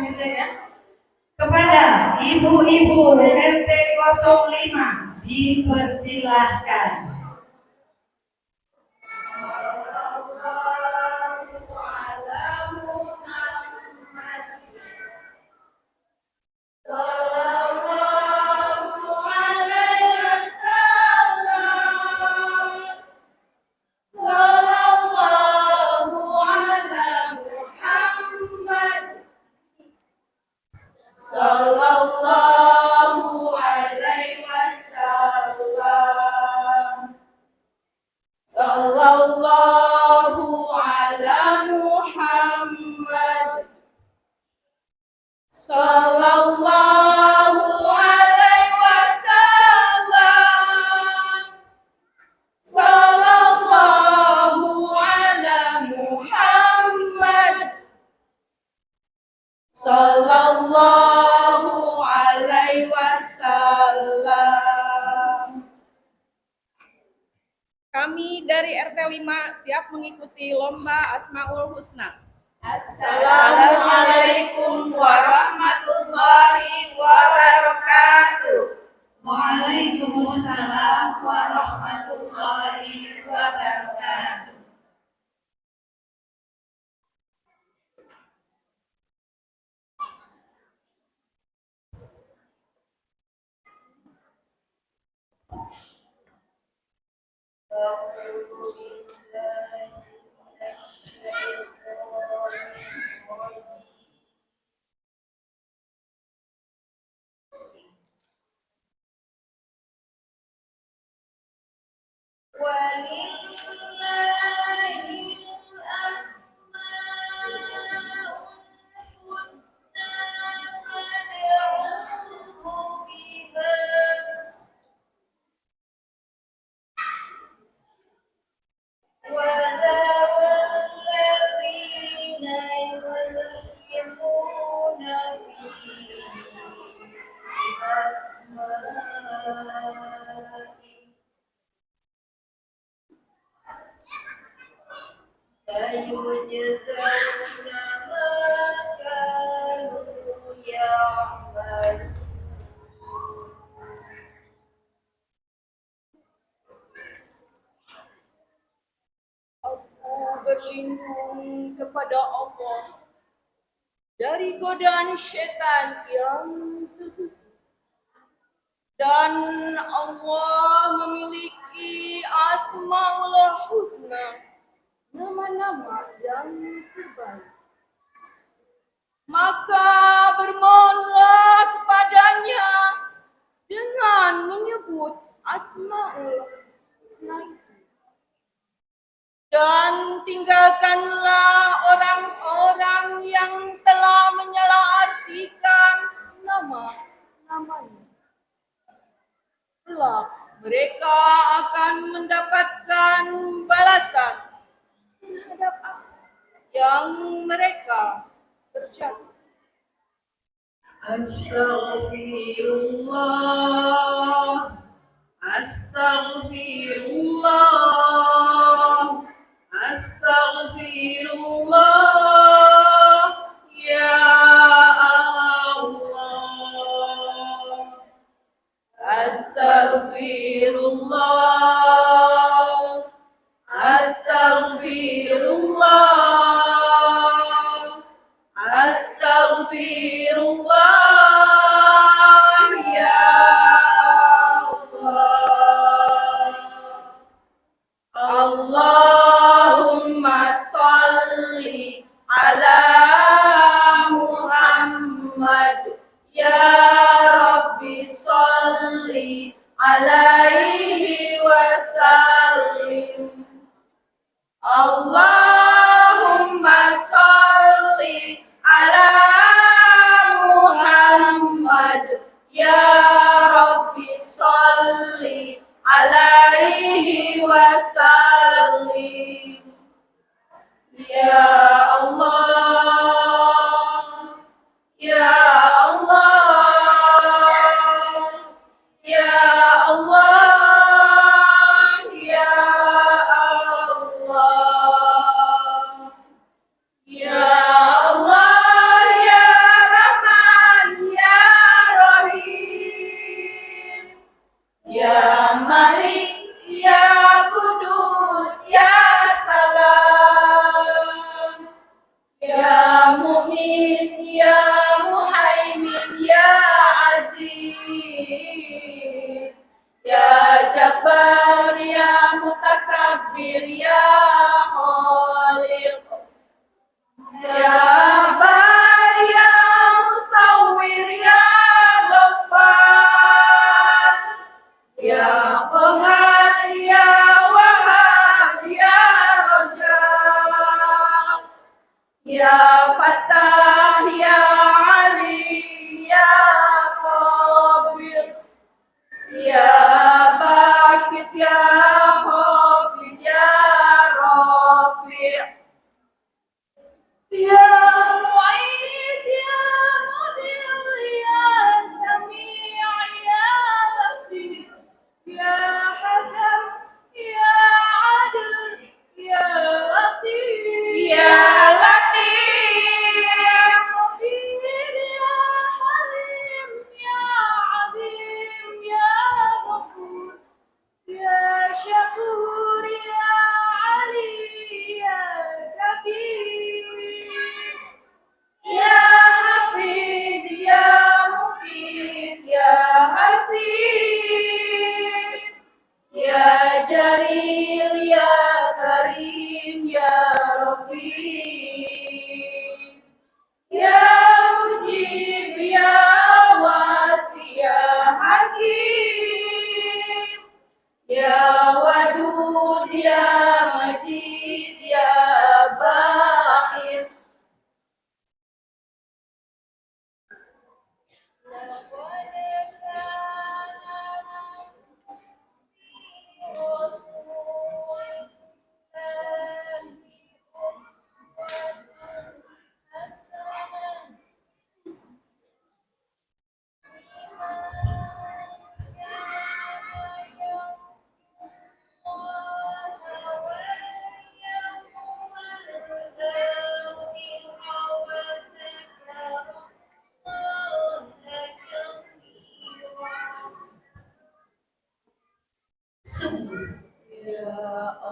gitu ya. Kepada ibu-ibu RT 05 dipersilahkan. Sallallahu alaihi wasallam. Sallallahu ala Muhammad. Sallallahu alaihi wasallam. Sallallahu ala Muhammad. Sallallahu alaihi wasallam. Kami dari RT 5 siap mengikuti lomba Asmaul Husna. Assalamualaikum warahmatullahi wabarakatuh. Waalaikumsalam warahmatullahi wabarakatuh. Walillahil asmaul husna fad'uhu biha. وَذَرُوا الَّذِينَ يُلْحِدُونَ فِي أَسْمَائِهِ سَيُجْزَوْنَ مَا كَانُوا يَعْمَلُونَ. Aku berlindung kepada Allah dari godaan setan yang terkutuk. Dan Allah memiliki Asmaul Husna, nama-nama yang terbaik. Maka bermohonlah kepadanya dengan menyebut Asmaul Husna itu. Dan tinggalkanlah orang-orang yang telah menyalahartikan nama-namanya. Kelak mereka akan mendapatkan balasan terhadap apa yang mereka kerjakan. Astaghfirullah, astaghfirullah, astaghfirullah, ya Allah. Astaghfirullah, astaghfirullah, astaghfirullah, ya Allah. Allahumma salli ala Muhammad, ya Rabbi salli alaihi wasallim. Allahumma salli ala Muhammad, ya Rabbi salli alaihi wasallim. Ya Allah, ya Allah, ya Allah, ya Allah, ya Allah, ya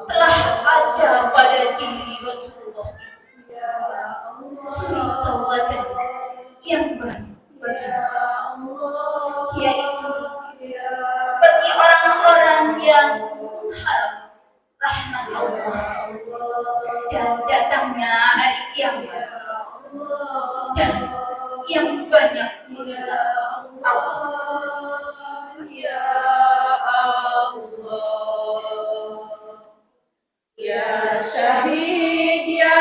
telah ada pada diri Rasulullah suri tauladan yang baik yaitu bagi orang-orang yang mengharap rahmat Allah dan datangnya hari kiamat dan yang banyak mengenal Allah. Ya Allah, ya Syahid, ya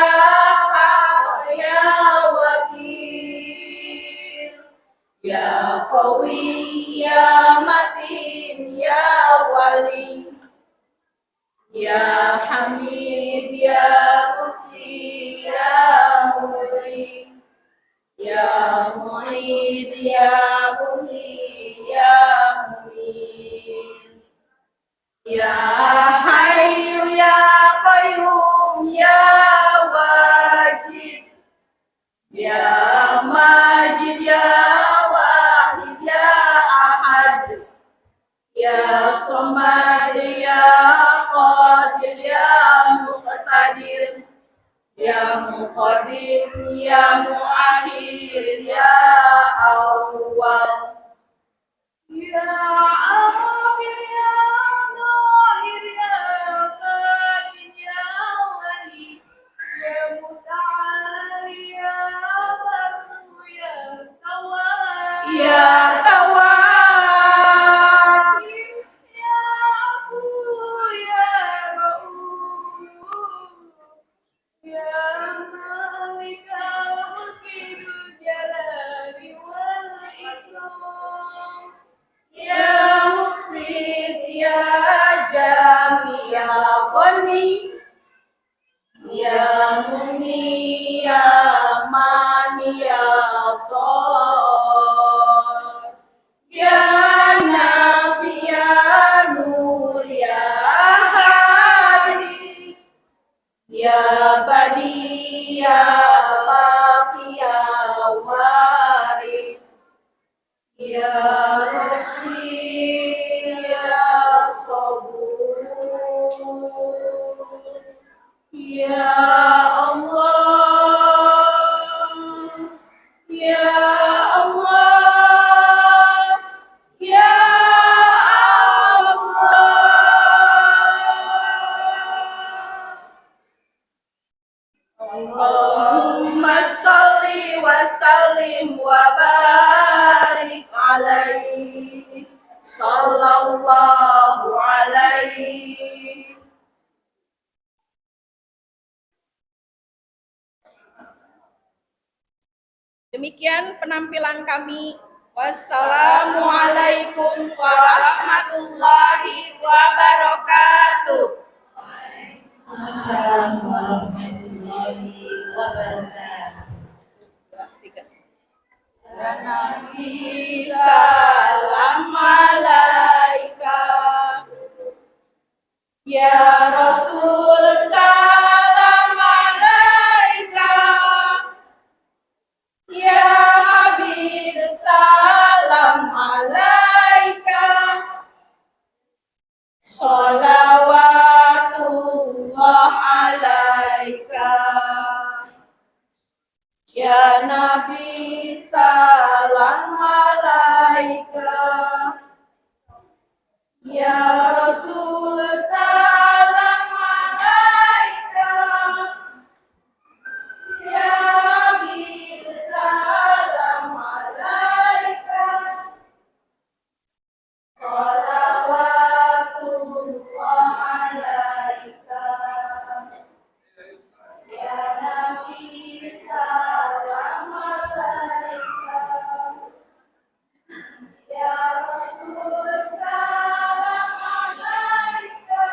Haq, ya Wakil, ya Qawi, ya Matin, ya Wali, ya Hamid, ya Muhsi, ya Mu'in, ya Mu'id, ya Muhyi, ya Mu'min, ya Hayyu, ya Qayyum, ya Wajid, ya Majid, ya Wahid, ya Ahad, ya Samad, ya Qadir, ya Muqtadir, ya Muqaddim, ya Muakhir, ya Awwal, ya Akhir, ya Zahir, ya Batin, ya Wali, ya Muta'ali, ya Barru, ya Tawwab, ya Tawwab, ya Afu, ya Rauf, ya Malika Mulkidul Jalali wal Ikram, ya Muqsit, ya Jami, ya Ghani, ya Muni, ya Mani, ya Dhar, ya Nafi, ya Nur, ya Hadi, ya Badi, ya Baqi, ya Waris, ya Rashid, ya Sabur, ya Allah, ya Allah, ya Allah. Allahumma salli wa sallim wa barik alaihi sallallahu alaihi. Demikian penampilan kami. Wassalamualaikum warahmatullahi wabarakatuh. Assalamualaikum warahmatullahi wabarakatuh. Ya Nabi salam alaika, ya Rasul salam alaika, ya Habib salam alaika, sholawatullah alaika, ya Nabi salam alaika, ya Rasul salam alaika, ya Habib salam alaika, sholawatullah alaika, ya Nabi salam alaika, ya Rasul salam alaika,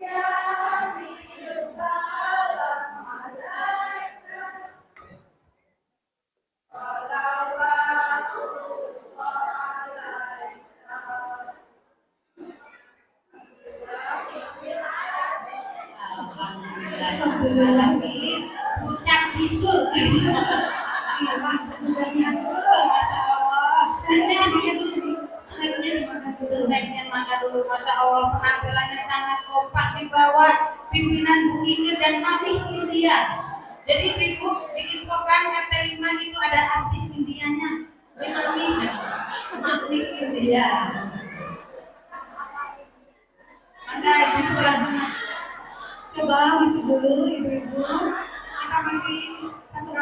ya Habib salam alaika, sholawatullah alaika. Alhamdulillah pucat bisul. Masya Allah. Senangnya di mana? maka dulu Masya Allah penampilannya sangat kompak di bawah pimpinan Bu Ike dan Mami India. Jadi Ibu diinfokan RT 5 itu ada artis Indianya, si Mami India. Maka Ibu langsung masuk. Coba masuk dulu Ibu-ibu, kita masih